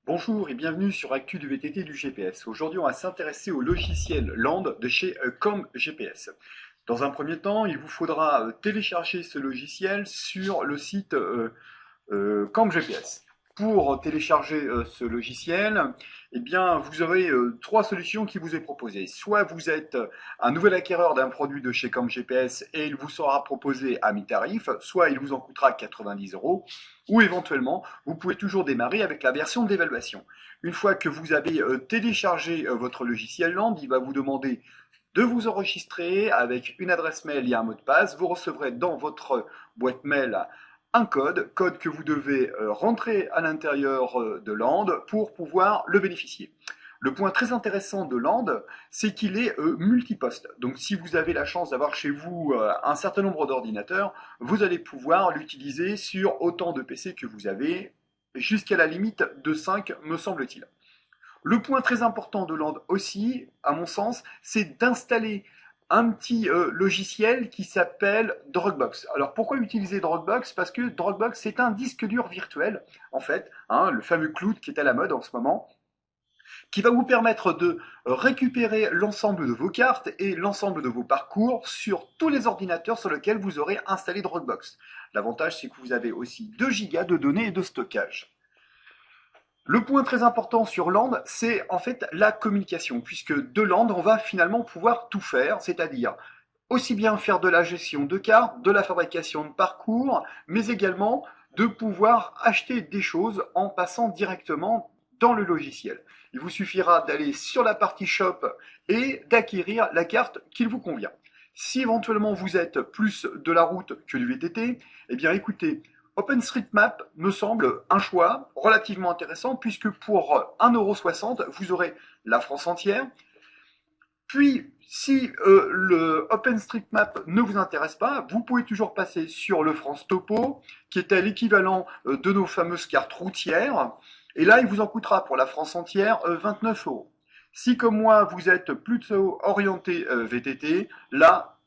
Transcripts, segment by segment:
Bonjour et bienvenue sur Actu du VTT du GPS. Aujourd'hui, on va s'intéresser au logiciel Land de chez ComGPS. Dans un premier temps, il vous faudra télécharger ce logiciel sur le site ComGPS. Pour télécharger ce logiciel, eh bien, vous aurez trois solutions qui vous est proposées. Soit vous êtes un nouvel acquéreur d'un produit de chez ComGPS et il vous sera proposé à mi-tarif, soit il vous en coûtera 90 euros, ou éventuellement, vous pouvez toujours démarrer avec la version d'évaluation. Une fois que vous avez téléchargé votre logiciel Land, il va vous demander de vous enregistrer avec une adresse mail et un mot de passe. Vous recevrez dans votre boîte mail un code que vous devez rentrer à l'intérieur de Land pour pouvoir le bénéficier. Le point très intéressant de Land, c'est qu'il est multiposte. Donc si vous avez la chance d'avoir chez vous un certain nombre d'ordinateurs, vous allez pouvoir l'utiliser sur autant de PC que vous avez, jusqu'à la limite de 5, me semble-t-il. Le point très important de Land aussi, à mon sens, c'est d'installer un petit logiciel qui s'appelle Dropbox. Alors pourquoi utiliser Dropbox? Parce que Dropbox c'est un disque dur virtuel, en fait, hein, le fameux cloud qui est à la mode en ce moment, qui va vous permettre de récupérer l'ensemble de vos cartes et l'ensemble de vos parcours sur tous les ordinateurs sur lesquels vous aurez installé Dropbox. L'avantage c'est que vous avez aussi 2 gigas de données et de stockage. Le point très important sur Land, c'est en fait la communication, puisque de Land, on va finalement pouvoir tout faire, c'est-à-dire aussi bien faire de la gestion de cartes, de la fabrication de parcours, mais également de pouvoir acheter des choses en passant directement dans le logiciel. Il vous suffira d'aller sur la partie shop et d'acquérir la carte qu'il vous convient. Si éventuellement vous êtes plus de la route que du VTT, eh bien écoutez, OpenStreetMap me semble un choix relativement intéressant puisque pour 1,60 €, vous aurez la France entière. Puis, si le OpenStreetMap ne vous intéresse pas, vous pouvez toujours passer sur le France Topo, qui était l'équivalent de nos fameuses cartes routières. Et là, il vous en coûtera pour la France entière 29 euros. Si, comme moi, vous êtes plutôt orienté VTT, là,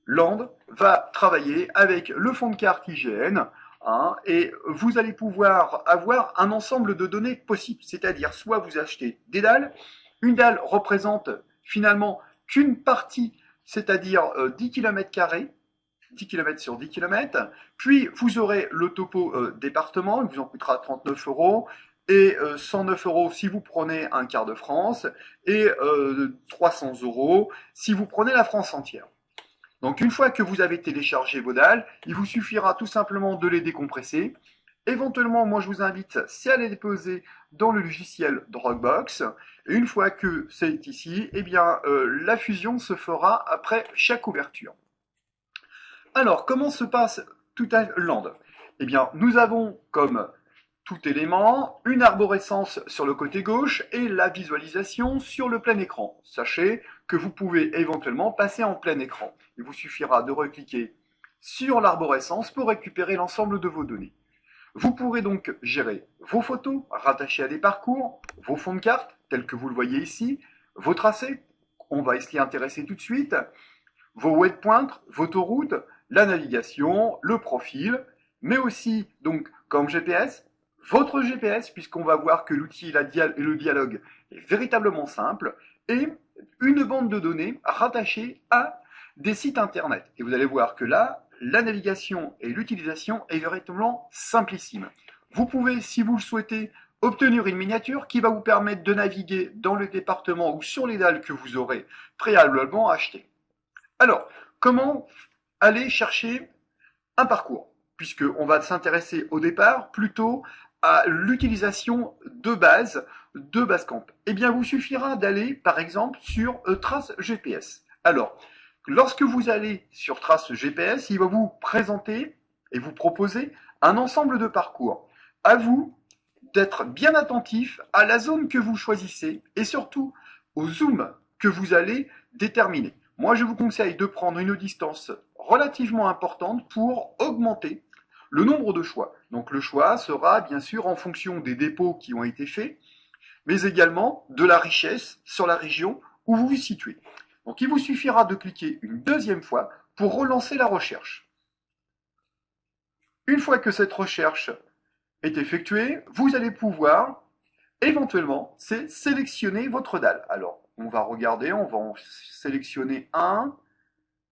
Land va travailler avec le fond de carte IGN, hein, et vous allez pouvoir avoir un ensemble de données possibles. C'est-à-dire, soit vous achetez des dalles, une dalle représente finalement qu'une partie, c'est-à-dire 10 km², 10 km sur 10 km, puis vous aurez le topo département, il vous en coûtera 39 euros, et 109 euros si vous prenez un quart de France, et 300 euros si vous prenez la France entière. Donc une fois que vous avez téléchargé vos dalles, il vous suffira tout simplement de les décompresser. Éventuellement, moi je vous invite, c'est à les déposer dans le logiciel Dropbox. Et une fois que c'est ici, eh bien la fusion se fera après chaque ouverture. Alors, comment se passe tout un land? Eh bien, nous avons comme tout élément une arborescence sur le côté gauche et la visualisation sur le plein écran. Sachez que vous pouvez éventuellement passer en plein écran. Il vous suffira de recliquer sur l'arborescence pour récupérer l'ensemble de vos données. Vous pourrez donc gérer vos photos rattachées à des parcours, vos fonds de carte, tels que vous le voyez ici, vos tracés, on va s'y intéresser tout de suite, vos waypoints, vos autoroutes, la navigation, le profil, mais aussi, donc, comme GPS, votre GPS, puisqu'on va voir que l'outil et le dialogue est véritablement simple, et une bande de données rattachée à des sites internet. Et vous allez voir que là, la navigation et l'utilisation est véritablement simplissime. Vous pouvez, si vous le souhaitez, obtenir une miniature qui va vous permettre de naviguer dans le département ou sur les dalles que vous aurez préalablement achetées. Alors, comment aller chercher un parcours? Puisqu'on va s'intéresser au départ plutôt à l'utilisation de Basecamp. Eh bien, vous suffira d'aller, par exemple, sur Trace GPS. Alors, lorsque vous allez sur Trace GPS, il va vous présenter et vous proposer un ensemble de parcours. À vous d'être bien attentif à la zone que vous choisissez et surtout au zoom que vous allez déterminer. Moi, je vous conseille de prendre une distance relativement importante pour augmenter le nombre de choix. Donc le choix sera bien sûr en fonction des dépôts qui ont été faits, mais également de la richesse sur la région où vous vous situez. Donc il vous suffira de cliquer une deuxième fois pour relancer la recherche. Une fois que cette recherche est effectuée, vous allez pouvoir Éventuellement, c'est sélectionner votre dalle. Alors, on va regarder, on va en sélectionner un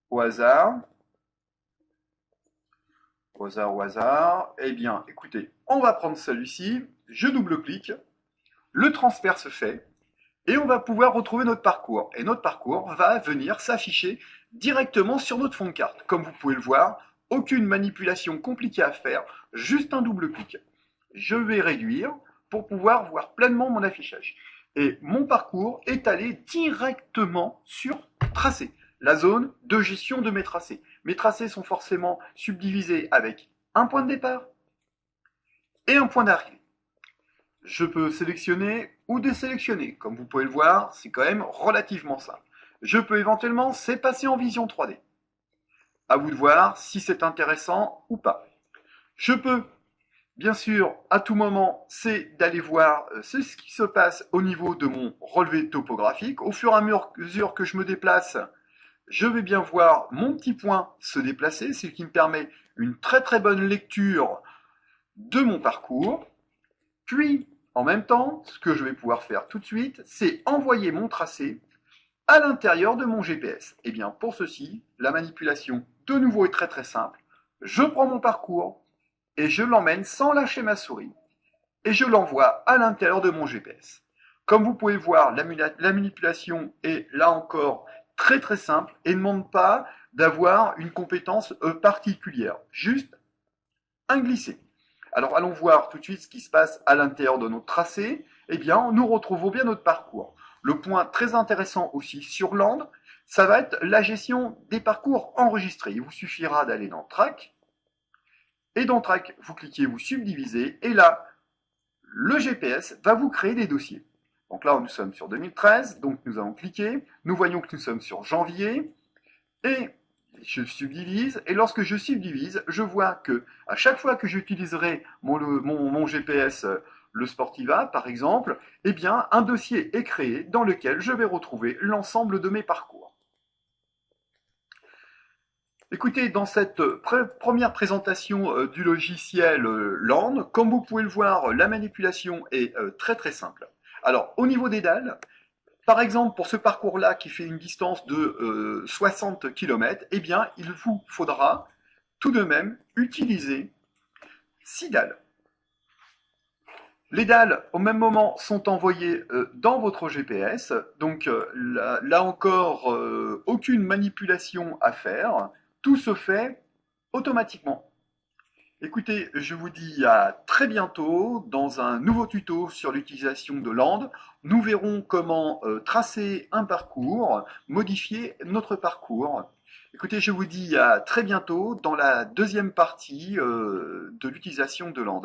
au hasard. Au hasard, au hasard. Eh bien, écoutez, on va prendre celui-ci. Je double-clique. Le transfert se fait. Et on va pouvoir retrouver notre parcours. Et notre parcours va venir s'afficher directement sur notre fond de carte. Comme vous pouvez le voir, aucune manipulation compliquée à faire, juste un double clic. Je vais réduire pour pouvoir voir pleinement mon affichage. Et mon parcours est allé directement sur tracé, la zone de gestion de mes tracés. Mes tracés sont forcément subdivisés avec un point de départ et un point d'arrivée. Je peux sélectionner ou désélectionner. Comme vous pouvez le voir, c'est quand même relativement simple. Je peux éventuellement s'effacer en vision 3D. À vous de voir si c'est intéressant ou pas. Je peux, bien sûr, à tout moment, c'est d'aller voir ce qui se passe au niveau de mon relevé topographique. Au fur et à mesure que je me déplace, je vais bien voir mon petit point se déplacer, ce qui me permet une très très bonne lecture de mon parcours. Puis, en même temps, ce que je vais pouvoir faire tout de suite, c'est envoyer mon tracé à l'intérieur de mon GPS. Et bien, pour ceci, la manipulation, de nouveau, est très très simple. Je prends mon parcours et je l'emmène sans lâcher ma souris et je l'envoie à l'intérieur de mon GPS. Comme vous pouvez voir, la manipulation est là encore très très simple et ne demande pas d'avoir une compétence particulière. Juste un glisser. Alors allons voir tout de suite ce qui se passe à l'intérieur de notre tracé. Eh bien, nous retrouvons bien notre parcours. Le point très intéressant aussi sur Land, ça va être la gestion des parcours enregistrés. Il vous suffira d'aller dans Track. Et dans Track, vous cliquez, vous subdivisez. Et là, le GPS va vous créer des dossiers. Donc là, nous sommes sur 2013. Donc nous allons cliquer. Nous voyons que nous sommes sur janvier. Et je subdivise, et lorsque je subdivise, je vois que à chaque fois que j'utiliserai mon GPS, le Sportiva par exemple, eh bien un dossier est créé dans lequel je vais retrouver l'ensemble de mes parcours. Écoutez, dans cette première présentation du logiciel Land, comme vous pouvez le voir, la manipulation est très très simple. Alors au niveau des dalles, par exemple, pour ce parcours-là qui fait une distance de 60 km, eh bien, il vous faudra tout de même utiliser 6 dalles. Les dalles, au même moment, sont envoyées dans votre GPS. Donc là encore, aucune manipulation à faire. Tout se fait automatiquement. Écoutez, je vous dis à très bientôt dans un nouveau tuto sur l'utilisation de Land. Nous verrons comment tracer un parcours, modifier notre parcours. Écoutez, je vous dis à très bientôt dans la deuxième partie de l'utilisation de Land.